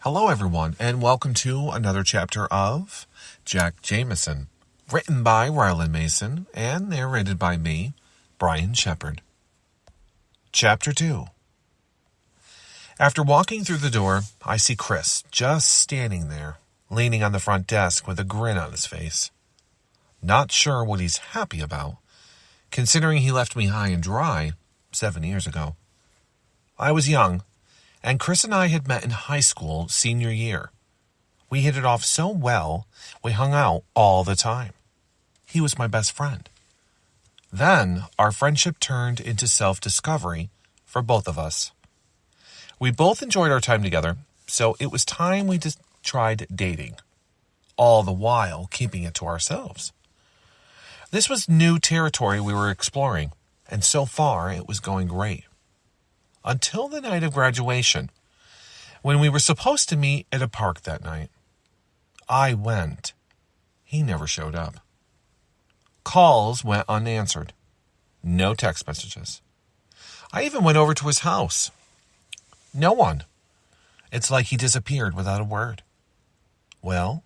Hello, everyone, and welcome to another chapter of Jack Jameson, written by Ryland Mason and narrated by me, Brian Shepard. Chapter 2. After walking through the door, I see Chris just standing there, leaning on the front desk with a grin on his face. Not sure what he's happy about, considering he left me high and dry 7 years ago. I was young, and Chris and I had met in high school senior year. We hit it off so well, we hung out all the time. He was my best friend. Then, our friendship turned into self-discovery for both of us. We both enjoyed our time together, so it was time we tried dating, all the while keeping it to ourselves. This was new territory we were exploring, and so far it was going great. Until the night of graduation, when we were supposed to meet at a park that night. I went. He never showed up. Calls went unanswered. No text messages. I even went over to his house. No one. It's like he disappeared without a word. Well,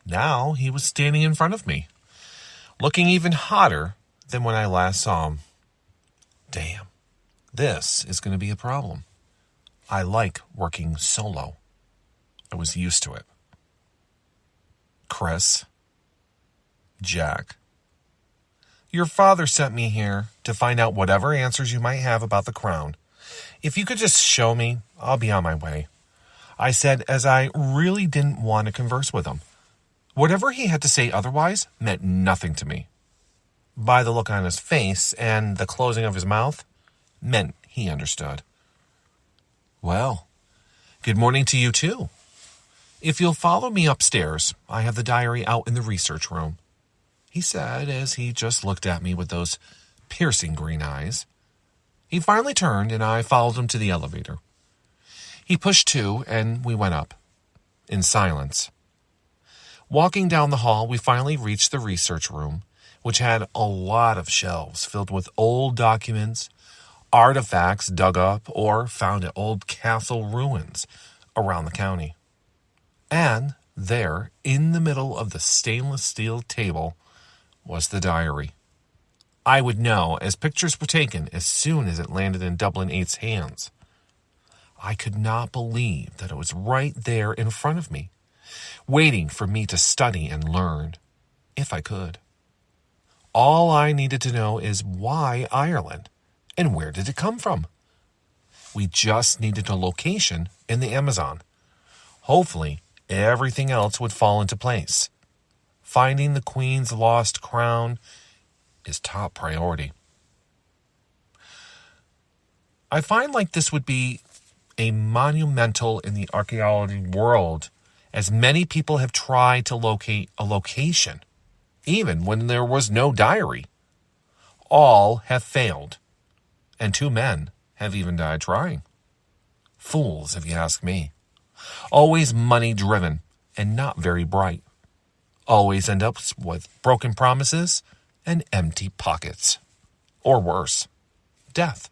now he was standing in front of me, looking even hotter than when I last saw him. Damn. This is going to be a problem. I like working solo. I was used to it. Chris. Jack. Your father sent me here to find out whatever answers you might have about the crown. If you could just show me, I'll be on my way. I said, as I really didn't want to converse with him. Whatever he had to say otherwise meant nothing to me. By the look on his face and the closing of his mouth, meant he understood. Well, good morning to you too. If you'll follow me upstairs, I have the diary out in the research room, he said as he just looked at me with those piercing green eyes. He finally turned and I followed him to the elevator. He pushed 2 and we went up, in silence. Walking down the hall, we finally reached the research room, which had a lot of shelves filled with old documents, artifacts dug up or found at old castle ruins around the county. And there, in the middle of the stainless steel table, was the diary. I would know, as pictures were taken as soon as it landed in Dublin 8's hands. I could not believe that it was right there in front of me, waiting for me to study and learn, if I could. All I needed to know is why Ireland, and where did it come from? We just needed a location in the Amazon. Hopefully, everything else would fall into place. Finding the Queen's lost crown is top priority. I find like this would be a monumental in the archaeology world, as many people have tried to locate a location, even when there was no diary. All have failed, and 2 men have even died trying. Fools, if you ask me. Always money-driven and not very bright. Always end up with broken promises and empty pockets. Or worse, death.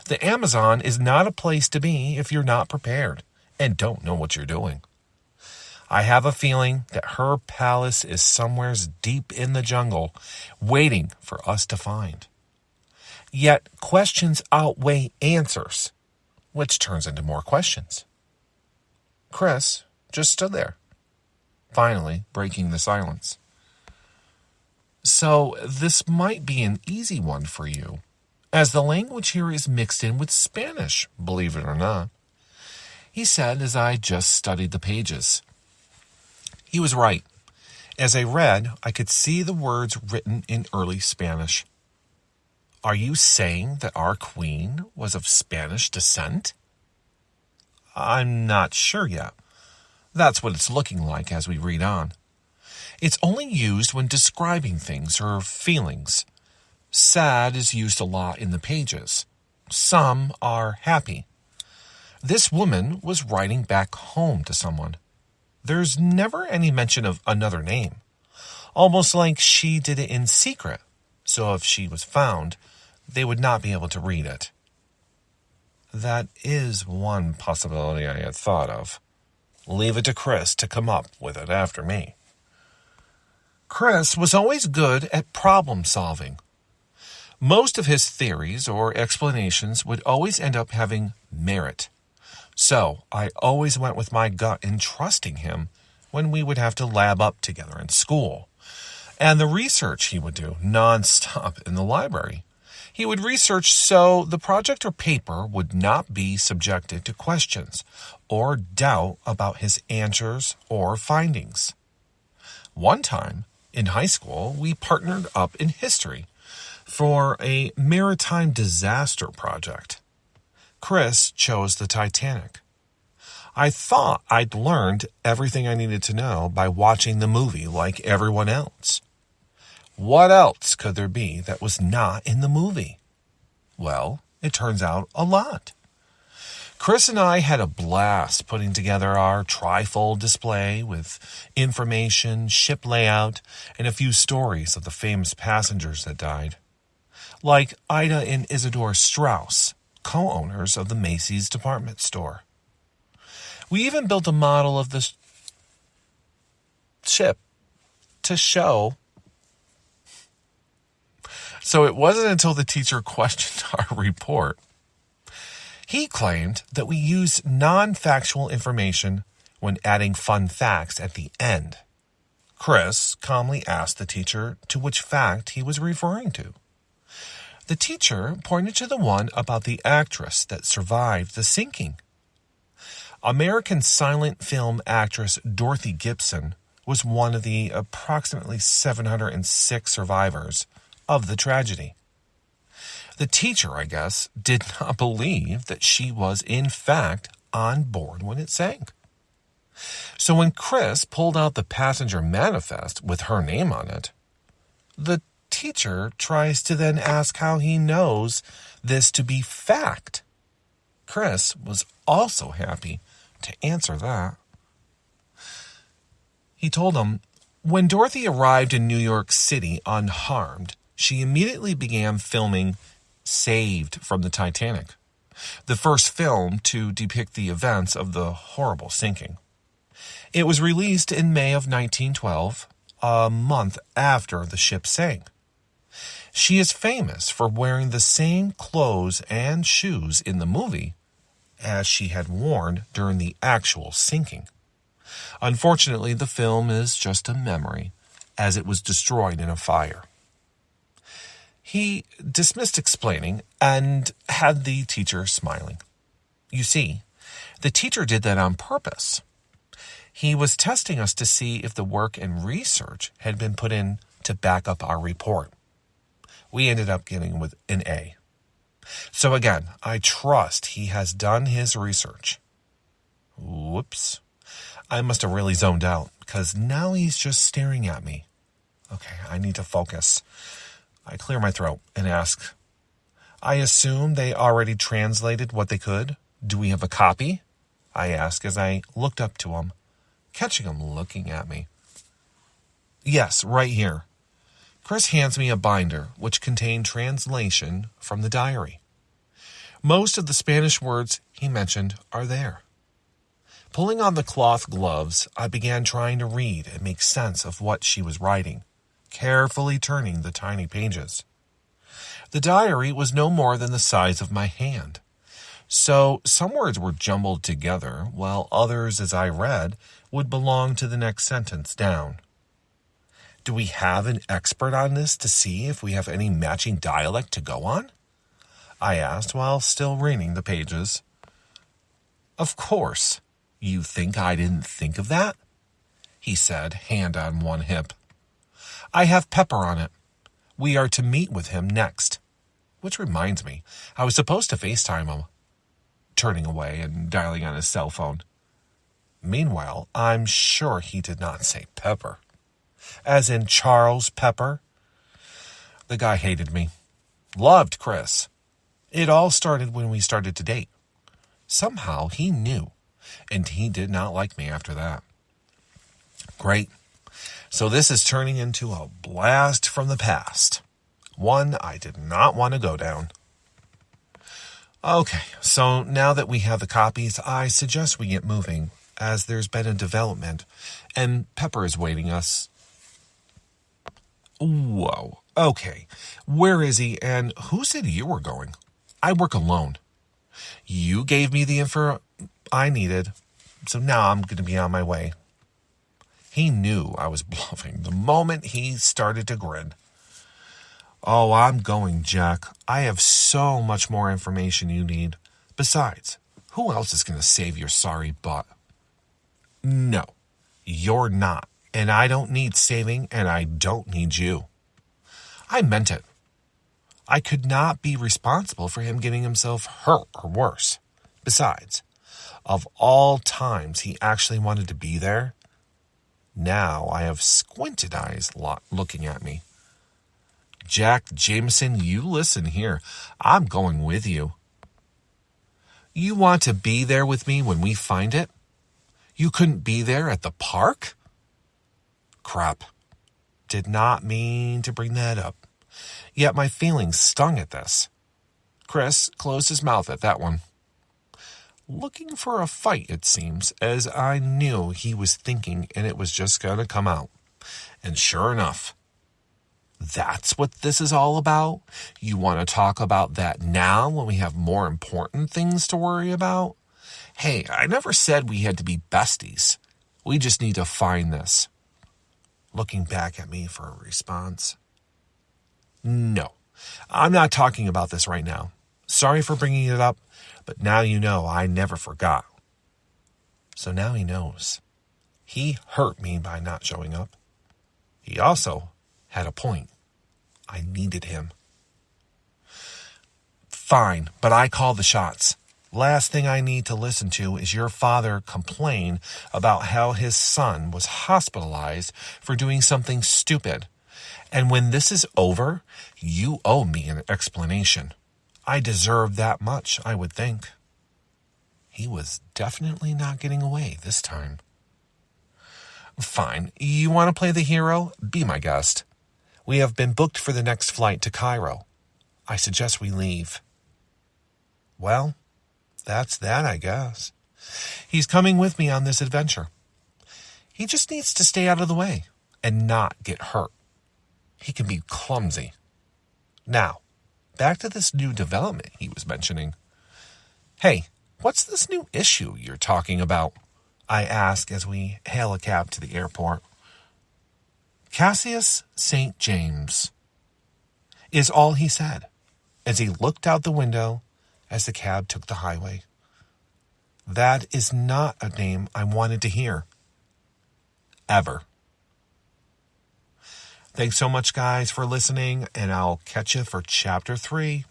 The Amazon is not a place to be if you're not prepared and don't know what you're doing. I have a feeling that her palace is somewhere deep in the jungle, waiting for us to find. Yet questions outweigh answers, which turns into more questions. Chris just stood there, finally breaking the silence. So this might be an easy one for you, as the language here is mixed in with Spanish, believe it or not, he said as I just studied the pages. He was right. As I read, I could see the words written in early Spanish. Are you saying that our queen was of Spanish descent? I'm not sure yet. That's what it's looking like as we read on. It's only used when describing things or feelings. Sad is used a lot in the pages. Some are happy. This woman was writing back home to someone. There's never any mention of another name. Almost like she did it in secret, so if she was found, they would not be able to read it. That is one possibility I had thought of. Leave it to Chris to come up with it after me. Chris was always good at problem solving. Most of his theories or explanations would always end up having merit. So I always went with my gut in trusting him when we would have to lab up together in school. And the research he would do nonstop in the library. He would research so the project or paper would not be subjected to questions or doubt about his answers or findings. One time, in high school, we partnered up in history for a maritime disaster project. Chris chose the Titanic. I thought I'd learned everything I needed to know by watching the movie like everyone else. What else could there be that was not in the movie? Well, it turns out a lot. Chris and I had a blast putting together our trifold display with information, ship layout, and a few stories of the famous passengers that died. Like Ida and Isidore Strauss, co-owners of the Macy's department store. We even built a model of the ship to show. So it wasn't until the teacher questioned our report. He claimed that we used non-factual information when adding fun facts at the end. Chris calmly asked the teacher to which fact he was referring to. The teacher pointed to the one about the actress that survived the sinking. American silent film actress Dorothy Gibson was one of the approximately 706 survivors of the tragedy. The teacher, I guess, did not believe that she was in fact on board when it sank. So when Chris pulled out the passenger manifest with her name on it, the teacher tries to then ask how he knows this to be fact. Chris was also happy to answer that. He told him, when Dorothy arrived in New York City unharmed, she immediately began filming Saved from the Titanic, the first film to depict the events of the horrible sinking. It was released in May of 1912, a month after the ship sank. She is famous for wearing the same clothes and shoes in the movie as she had worn during the actual sinking. Unfortunately, the film is just a memory, as it was destroyed in a fire. He dismissed explaining and had the teacher smiling. You see, the teacher did that on purpose. He was testing us to see if the work and research had been put in to back up our report. We ended up getting with an A. So again, I trust he has done his research. Whoops. I must have really zoned out because now he's just staring at me. Okay, I need to focus. I clear my throat and ask, I assume they already translated what they could. Do we have a copy? I ask as I looked up to him, catching him looking at me. Yes, right here. Chris hands me a binder which contained translation from the diary. Most of the Spanish words he mentioned are there. Pulling on the cloth gloves, I began trying to read and make sense of what she was writing, carefully turning the tiny pages. The diary was no more than the size of my hand, so some words were jumbled together, while others, as I read, would belong to the next sentence down. Do we have an expert on this to see if we have any matching dialect to go on? I asked while still reading the pages. Of course. You think I didn't think of that? He said, hand on one hip. I have Pepper on it. We are to meet with him next. Which reminds me, I was supposed to FaceTime him. Turning away and dialing on his cell phone. Meanwhile, I'm sure he did not say Pepper. As in Charles Pepper. The guy hated me. Loved Chris. It all started when we started to date. Somehow he knew, and he did not like me after that. Great. So this is turning into a blast from the past. One I did not want to go down. Okay, so now that we have the copies, I suggest we get moving, as there's been a development, and Pepper is waiting us. Whoa. Okay. Where is he, and who said you were going? I work alone. You gave me the info I needed, so now I'm going to be on my way. He knew I was bluffing the moment he started to grin. Oh, I'm going, Jack. I have so much more information you need. Besides, who else is going to save your sorry butt? No, you're not. And I don't need saving, and I don't need you. I meant it. I could not be responsible for him getting himself hurt or worse. Besides, of all times he actually wanted to be there, now I have squinted eyes looking at me. Jack Jameson, you listen here. I'm going with you. You want to be there with me when we find it? You couldn't be there at the park? Crap. Did not mean to bring that up. Yet my feelings stung at this. Chris closed his mouth at that one. Looking for a fight, it seems, as I knew he was thinking, and it was just going to come out. And sure enough, that's what this is all about? You want to talk about that now when we have more important things to worry about? Hey, I never said we had to be besties. We just need to find this. Looking back at me for a response. No, I'm not talking about this right now. Sorry for bringing it up, but now you know I never forgot. So now he knows. He hurt me by not showing up. He also had a point. I needed him. Fine, but I call the shots. Last thing I need to listen to is your father complain about how his son was hospitalized for doing something stupid. And when this is over, you owe me an explanation. I deserve that much, I would think. He was definitely not getting away this time. Fine, you want to play the hero? Be my guest. We have been booked for the next flight to Cairo. I suggest we leave. Well, that's that, I guess. He's coming with me on this adventure. He just needs to stay out of the way and not get hurt. He can be clumsy. Now, back to this new development he was mentioning. Hey, what's this new issue you're talking about? I ask as we hail a cab to the airport. Cassius St. James is all he said as he looked out the window as the cab took the highway. That is not a name I wanted to hear. Ever. Thanks so much, guys, for listening, and I'll catch you for Chapter 3.